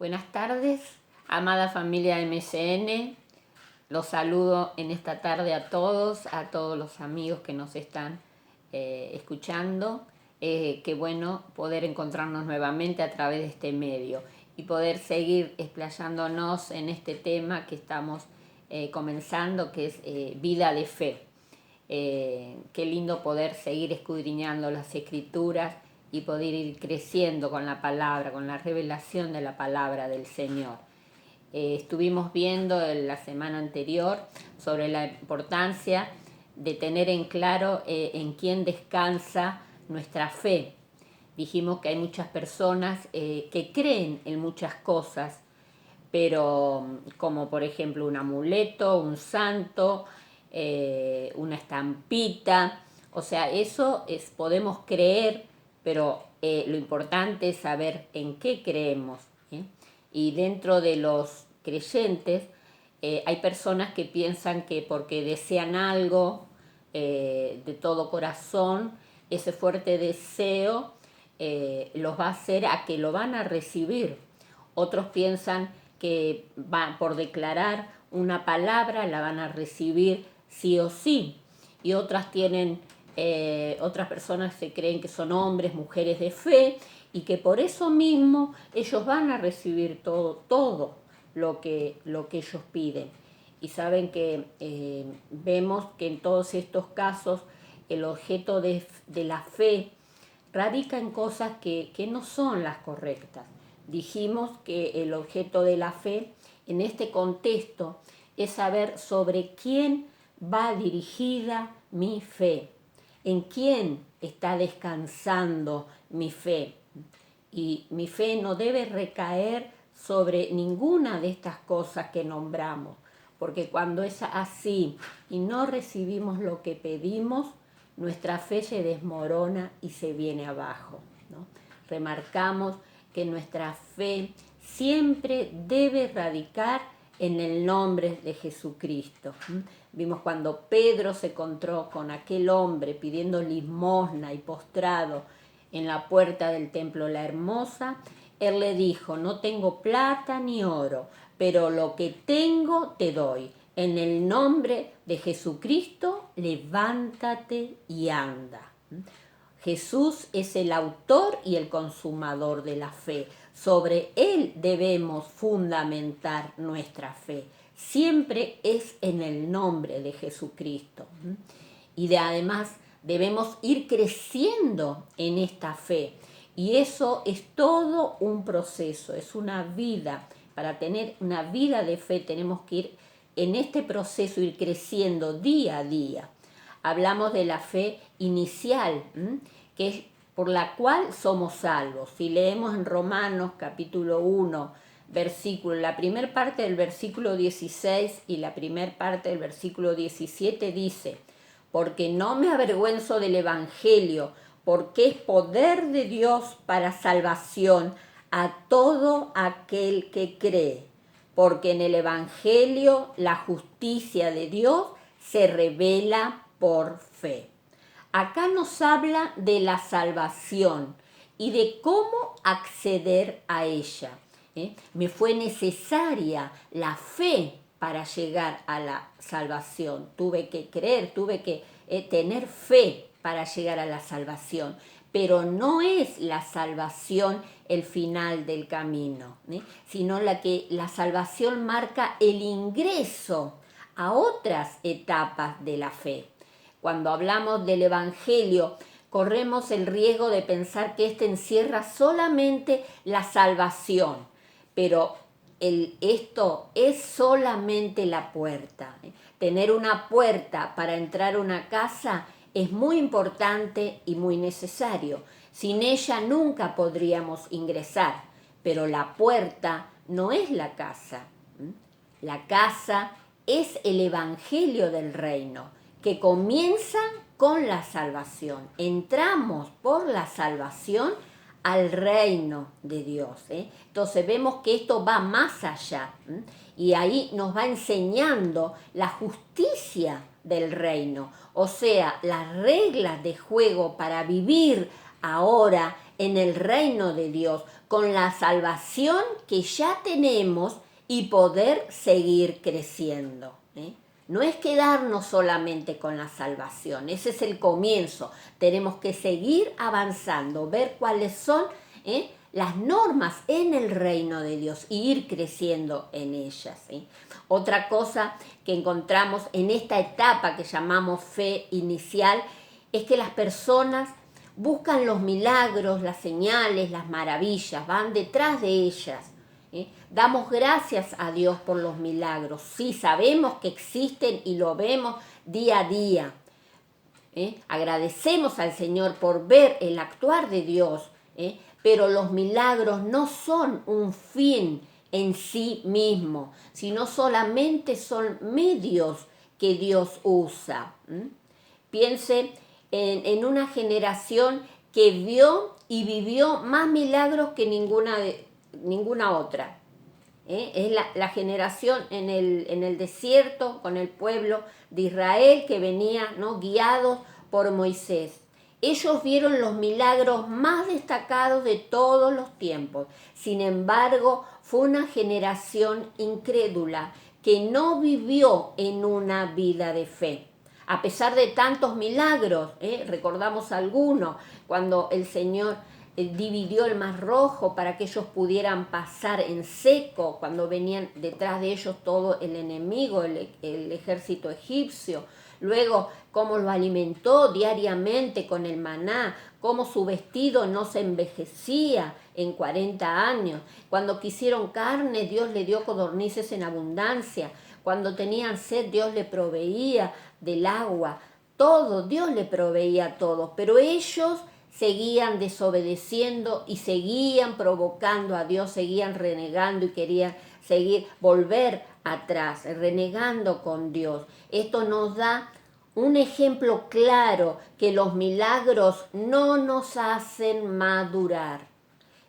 Buenas tardes, amada familia MCN. Los saludo en esta tarde a todos los amigos que nos están escuchando. Qué bueno poder encontrarnos nuevamente a través de este medio y poder seguir explayándonos en este tema que estamos comenzando, que es vida de fe. Qué lindo poder seguir escudriñando las escrituras y poder ir creciendo con la palabra, con la revelación de la palabra del Señor. Estuvimos viendo la semana anterior sobre la importancia de tener en claro en quién descansa nuestra fe. Dijimos que hay muchas personas que creen en muchas cosas, pero como por ejemplo un amuleto, un santo, una estampita, o sea, eso podemos creer, pero lo importante es saber en qué creemos. Y dentro de los creyentes hay personas que piensan que porque desean algo de todo corazón, ese fuerte deseo los va a hacer a que lo van a recibir. Otros piensan que por declarar una palabra la van a recibir sí o sí, y otras personas se creen que son hombres, mujeres de fe, y que por eso mismo ellos van a recibir todo lo que ellos piden. Y saben que vemos que en todos estos casos el objeto de la fe radica en cosas que no son las correctas. Dijimos que el objeto de la fe en este contexto es saber sobre quién va dirigida mi fe, en quién está descansando mi fe. Y mi fe no debe recaer sobre ninguna de estas cosas que nombramos, porque cuando es así y no recibimos lo que pedimos, nuestra fe se desmorona y se viene abajo, ¿no? Remarcamos que nuestra fe siempre debe radicar en el nombre de Jesucristo. Vimos cuando Pedro se encontró con aquel hombre pidiendo limosna y postrado en la puerta del templo La Hermosa, él le dijo: no tengo plata ni oro, pero lo que tengo te doy. En el nombre de Jesucristo, levántate y anda. Jesús es el autor y el consumador de la fe. Sobre Él debemos fundamentar nuestra fe. Siempre es en el nombre de Jesucristo. Y además debemos ir creciendo en esta fe. Y eso es todo un proceso, es una vida. Para tener una vida de fe tenemos que ir en este proceso, ir creciendo día a día. Hablamos de la fe inicial, que es por la cual somos salvos. Si leemos en Romanos capítulo 1, la primera parte del versículo 16 y la primera parte del versículo 17 dice: porque no me avergüenzo del Evangelio, porque es poder de Dios para salvación a todo aquel que cree. Porque en el Evangelio la justicia de Dios se revela por fe. Acá nos habla de la salvación y de cómo acceder a ella. Me fue necesaria la fe para llegar a la salvación. Tuve que creer, tuve que tener fe para llegar a la salvación. Pero no es la salvación el final del camino, sino la salvación marca el ingreso a otras etapas de la fe. Cuando hablamos del Evangelio, corremos el riesgo de pensar que este encierra solamente la salvación, pero esto es solamente la puerta. Tener una puerta para entrar a una casa es muy importante y muy necesario. Sin ella nunca podríamos ingresar, pero la puerta no es la casa. La casa es el Evangelio del reino, que comienza con la salvación. Entramos por la salvación al reino de Dios. Entonces vemos que esto va más allá, y ahí nos va enseñando la justicia del reino, o sea, las reglas de juego para vivir ahora en el reino de Dios, con la salvación que ya tenemos y poder seguir creciendo. No es quedarnos solamente con la salvación, ese es el comienzo. Tenemos que seguir avanzando, ver cuáles son las normas en el reino de Dios y ir creciendo en ellas. Otra cosa que encontramos en esta etapa que llamamos fe inicial es que las personas buscan los milagros, las señales, las maravillas, van detrás de ellas. Damos gracias a Dios por los milagros. Sí, sabemos que existen y lo vemos día a día. Agradecemos al Señor por ver el actuar de Dios, pero los milagros no son un fin en sí mismo, sino solamente son medios que Dios usa. Piense en una generación que vio y vivió más milagros que ninguna otra. Es la generación en el desierto con el pueblo de Israel que venía, ¿no?, guiados por Moisés. Ellos vieron los milagros más destacados de todos los tiempos. Sin embargo, fue una generación incrédula que no vivió en una vida de fe. A pesar de tantos milagros, recordamos algunos, cuando el Señor dividió el Mar Rojo para que ellos pudieran pasar en seco, cuando venían detrás de ellos todo el enemigo, el ejército egipcio. Luego, cómo lo alimentó diariamente con el maná, cómo su vestido no se envejecía en 40 años. Cuando quisieron carne, Dios le dio codornices en abundancia. Cuando tenían sed, Dios le proveía del agua. Todo, Dios le proveía todo. Pero ellos seguían desobedeciendo y seguían provocando a Dios, seguían renegando y querían volver atrás, renegando con Dios. Esto nos da un ejemplo claro que los milagros no nos hacen madurar.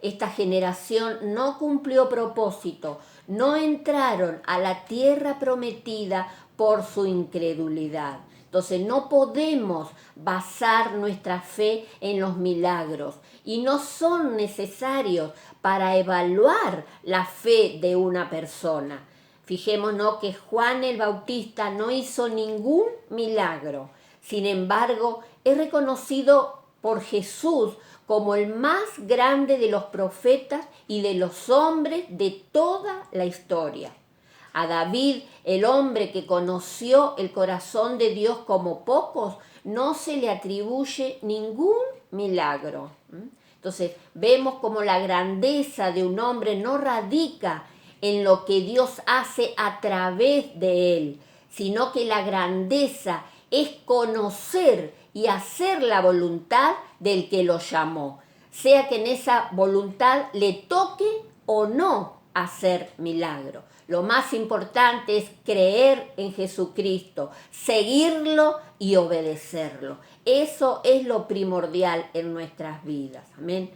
Esta generación no cumplió propósito, no entraron a la tierra prometida por su incredulidad. Entonces no podemos basar nuestra fe en los milagros y no son necesarios para evaluar la fe de una persona. Fijémonos que Juan el Bautista no hizo ningún milagro. Sin embargo, es reconocido por Jesús como el más grande de los profetas y de los hombres de toda la historia. A David, el hombre que conoció el corazón de Dios como pocos, no se le atribuye ningún milagro. Entonces, vemos como la grandeza de un hombre no radica en lo que Dios hace a través de él, sino que la grandeza es conocer y hacer la voluntad del que lo llamó, sea que en esa voluntad le toque o no hacer milagro. Lo más importante es creer en Jesucristo, seguirlo y obedecerlo. Eso es lo primordial en nuestras vidas. Amén.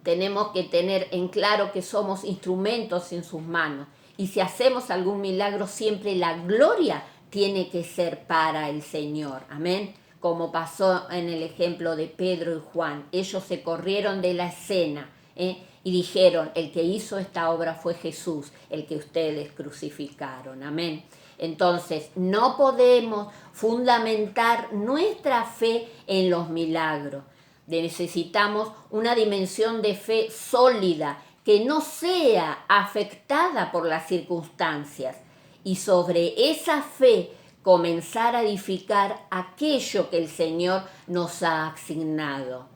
Tenemos que tener en claro que somos instrumentos en sus manos. Y si hacemos algún milagro, siempre la gloria tiene que ser para el Señor. Amén. Como pasó en el ejemplo de Pedro y Juan. Ellos se corrieron de la escena, y dijeron, el que hizo esta obra fue Jesús, el que ustedes crucificaron. Amén. Entonces, no podemos fundamentar nuestra fe en los milagros. Necesitamos una dimensión de fe sólida, que no sea afectada por las circunstancias. Y sobre esa fe comenzar a edificar aquello que el Señor nos ha asignado.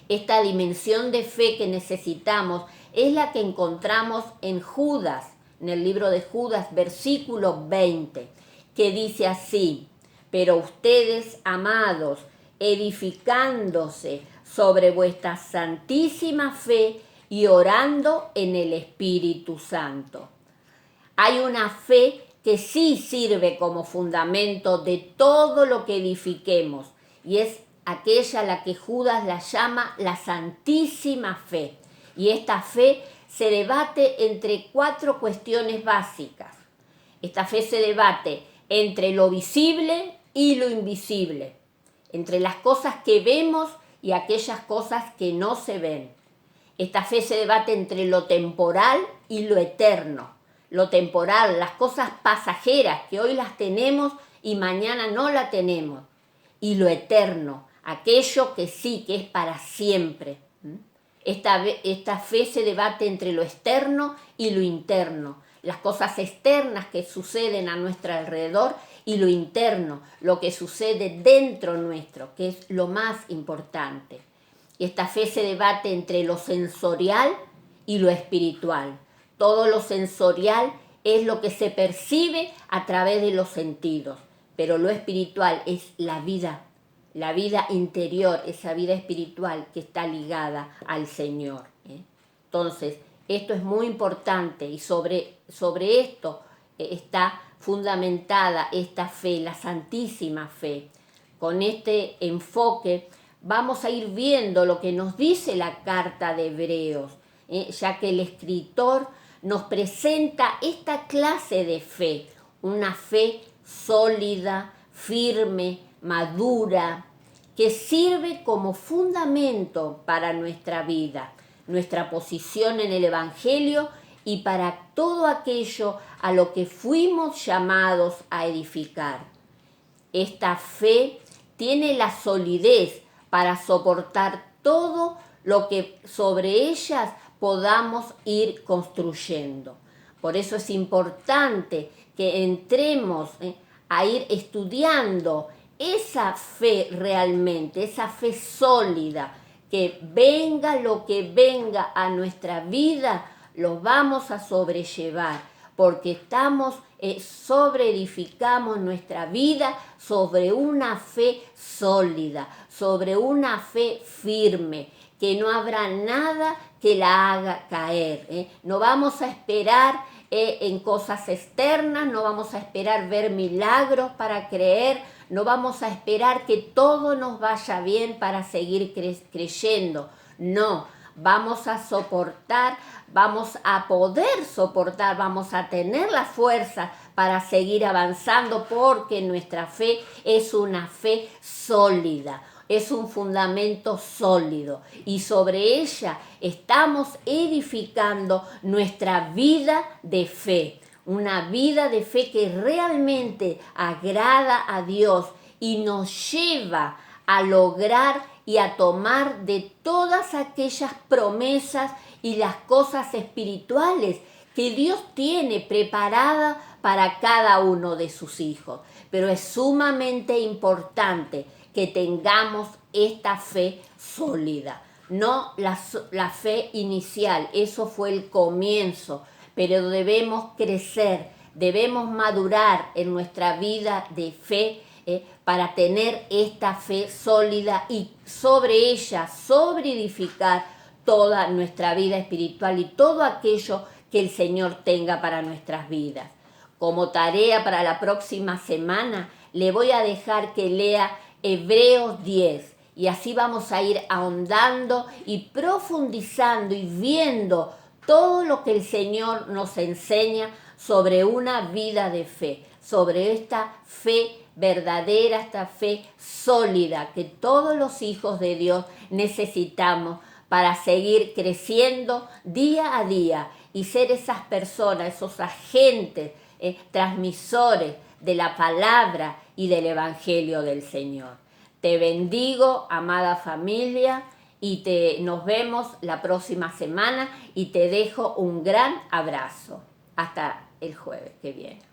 Esta dimensión de fe que necesitamos es la que encontramos en Judas, en el libro de Judas, versículo 20, que dice así: pero ustedes, amados, edificándose sobre vuestra santísima fe y orando en el Espíritu Santo. Hay una fe que sí sirve como fundamento de todo lo que edifiquemos, y es aquella a la que Judas la llama la santísima fe. Y esta fe se debate entre 4 cuestiones básicas. Esta fe se debate entre lo visible y lo invisible, entre las cosas que vemos y aquellas cosas que no se ven. Esta fe se debate entre lo temporal y lo eterno. Lo temporal, las cosas pasajeras que hoy las tenemos y mañana no la tenemos. Y lo eterno, aquello que sí, que es para siempre. Esta fe se debate entre lo externo y lo interno. Las cosas externas que suceden a nuestro alrededor y lo interno, lo que sucede dentro nuestro, que es lo más importante. Esta fe se debate entre lo sensorial y lo espiritual. Todo lo sensorial es lo que se percibe a través de los sentidos, pero lo espiritual es la vida interior, esa vida espiritual que está ligada al Señor. Entonces, esto es muy importante y sobre esto está fundamentada esta fe, la santísima fe. Con este enfoque vamos a ir viendo lo que nos dice la carta de Hebreos, ya que el escritor nos presenta esta clase de fe, una fe sólida, firme, madura, que sirve como fundamento para nuestra vida, nuestra posición en el Evangelio y para todo aquello a lo que fuimos llamados a edificar. Esta fe tiene la solidez para soportar todo lo que sobre ellas podamos ir construyendo. Por eso es importante que entremos a ir estudiando esa fe realmente, esa fe sólida, que venga lo que venga a nuestra vida, lo vamos a sobrellevar, porque sobreedificamos nuestra vida sobre una fe sólida, sobre una fe firme, que no habrá nada que la haga caer. No vamos a esperar en cosas externas, no vamos a esperar ver milagros para creer, no vamos a esperar que todo nos vaya bien para seguir creyendo. No, vamos a soportar, vamos a poder soportar, vamos a tener la fuerza para seguir avanzando, porque nuestra fe es una fe sólida, es un fundamento sólido, y sobre ella estamos edificando nuestra vida de fe. Una vida de fe que realmente agrada a Dios y nos lleva a lograr y a tomar de todas aquellas promesas y las cosas espirituales que Dios tiene preparadas para cada uno de sus hijos. Pero es sumamente importante que tengamos esta fe sólida, no la fe inicial, eso fue el comienzo, pero debemos crecer, debemos madurar en nuestra vida de fe para tener esta fe sólida y sobre ella sobreedificar toda nuestra vida espiritual y todo aquello que el Señor tenga para nuestras vidas. Como tarea para la próxima semana, le voy a dejar que lea Hebreos 10 y así vamos a ir ahondando y profundizando y viendo todo lo que el Señor nos enseña sobre una vida de fe, sobre esta fe verdadera, esta fe sólida que todos los hijos de Dios necesitamos para seguir creciendo día a día y ser esas personas, esos agentes, transmisores de la palabra y del Evangelio del Señor. Te bendigo, amada familia, y nos vemos la próxima semana y te dejo un gran abrazo. Hasta el jueves que viene.